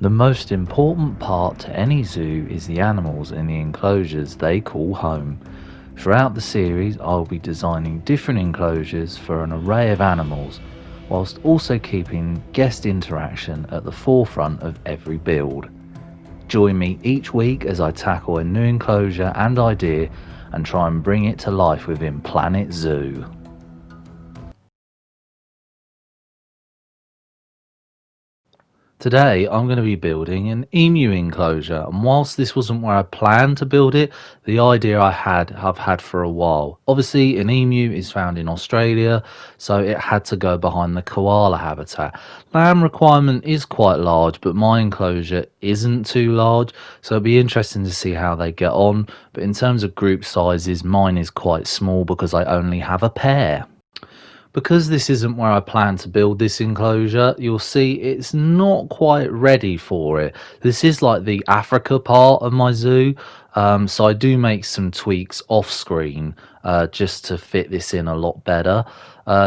The most important part to any zoo is the animals in the enclosures they call home. Throughout the series, I'll be designing different enclosures for an array of animals, whilst also keeping guest interaction at the forefront of every build. Join me each week as I tackle a new enclosure and idea and try and bring it to life within Planet Zoo. Today I'm going to be building an emu enclosure, and whilst this wasn't where I planned to build it, the idea I've had for a while. Obviously an emu is found in Australia, so it had to go behind the koala habitat. Land requirement is quite large, but my enclosure isn't too large, so it'll be interesting to see how they get on. But in terms of group sizes, mine is quite small because I only have a pair. Because this isn't where I plan to build this enclosure, you'll see it's not quite ready for it. This is like the Africa part of my zoo, so I do make some tweaks off screen just to fit this in a lot better.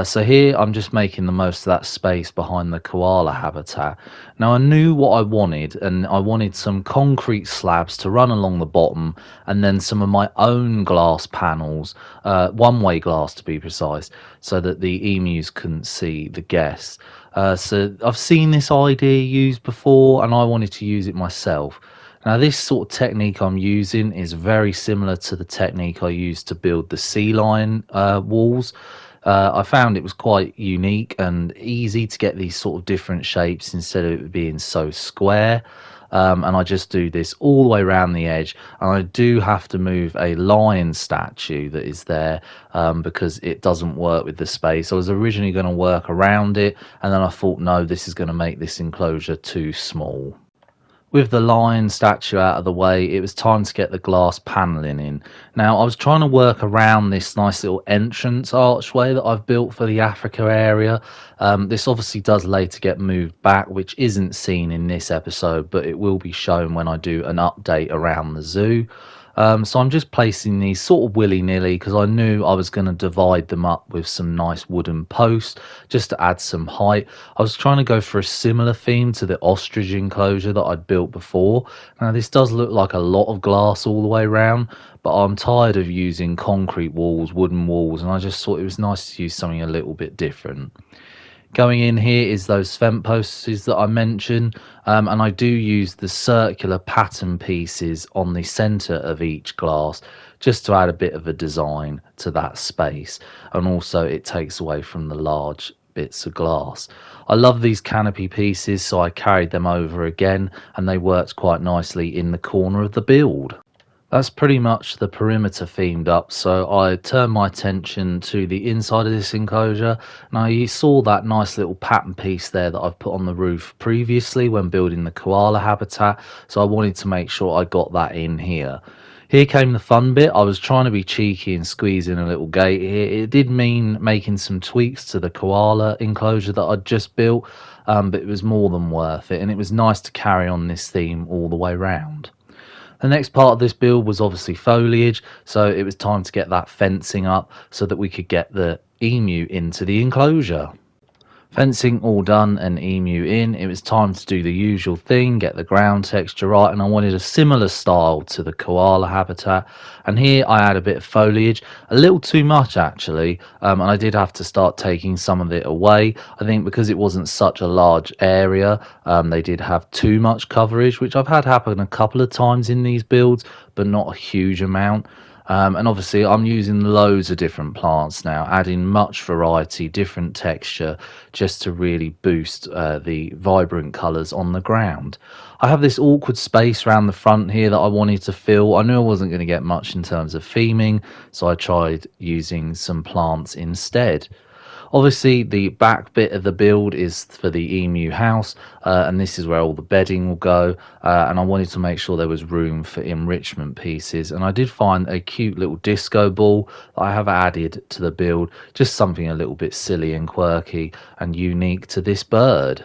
So here I'm just making the most of that space behind the koala habitat. Now I knew what I wanted, and I wanted some concrete slabs to run along the bottom, and then some of my own glass panels, one-way glass to be precise, so that the emus couldn't see the guests. So I've seen this idea used before, and I wanted to use it myself. Now this sort of technique I'm using is very similar to the technique I used to build the sea lion walls. I found it was quite unique and easy to get these sort of different shapes instead of it being so square. And I just do this all the way around the edge, and I do have to move a lion statue that is there because it doesn't work with the space. I was originally going to work around it, and then I thought, no, this is going to make this enclosure too small. With the lion statue out of the way, it was time to get the glass paneling in. Now, I was trying to work around this nice little entrance archway that I've built for the Africa area. This obviously does later get moved back, which isn't seen in this episode, but it will be shown when I do an update around the zoo. So I'm just placing these sort of willy-nilly because I knew I was going to divide them up with some nice wooden posts just to add some height. I was trying to go for a similar theme to the ostrich enclosure that I'd built before. Now this does look like a lot of glass all the way around, but I'm tired of using concrete walls, wooden walls, and I just thought it was nice to use something a little bit different. Going in here is those fence posts that I mentioned, and I do use the circular pattern pieces on the center of each glass just to add a bit of a design to that space, and also it takes away from the large bits of glass. I love these canopy pieces, so I carried them over again, and they worked quite nicely in the corner of the build. That's pretty much the perimeter themed up, so I turned my attention to the inside of this enclosure. Now you saw that nice little pattern piece there that I've put on the roof previously when building the koala habitat, so I wanted to make sure I got that in here. Here came the fun bit. I was trying to be cheeky and squeeze in a little gate here. It did mean making some tweaks to the koala enclosure that I'd just built, but it was more than worth it, and it was nice to carry on this theme all the way round. The next part of this build was obviously foliage, so it was time to get that fencing up so that we could get the emu into the enclosure. Fencing all done and emu in, it was time to do the usual thing, get the ground texture right, and I wanted a similar style to the koala habitat. And here I add a bit of foliage, a little too much actually, and I did have to start taking some of it away. I think because it wasn't such a large area, they did have too much coverage, which I've had happen a couple of times in these builds, but not a huge amount. And obviously I'm using loads of different plants now, adding much variety, different texture, just to really boost the vibrant colours on the ground. I have this awkward space around the front here that I wanted to fill. I knew I wasn't going to get much in terms of theming, so I tried using some plants instead. Obviously the back bit of the build is for the emu house, and this is where all the bedding will go, and I wanted to make sure there was room for enrichment pieces, and I did find a cute little disco ball that I have added to the build, just something a little bit silly and quirky and unique to this bird.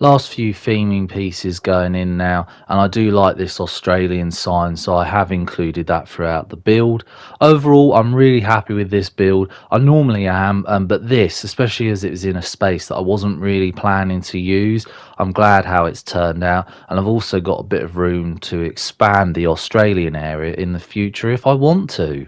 Last few theming pieces going in now, and I do like this Australian sign, so I have included that throughout the build. Overall, I'm really happy with this build. I normally am, but this, especially as it was in a space that I wasn't really planning to use, I'm glad how it's turned out, and I've also got a bit of room to expand the Australian area in the future if I want to.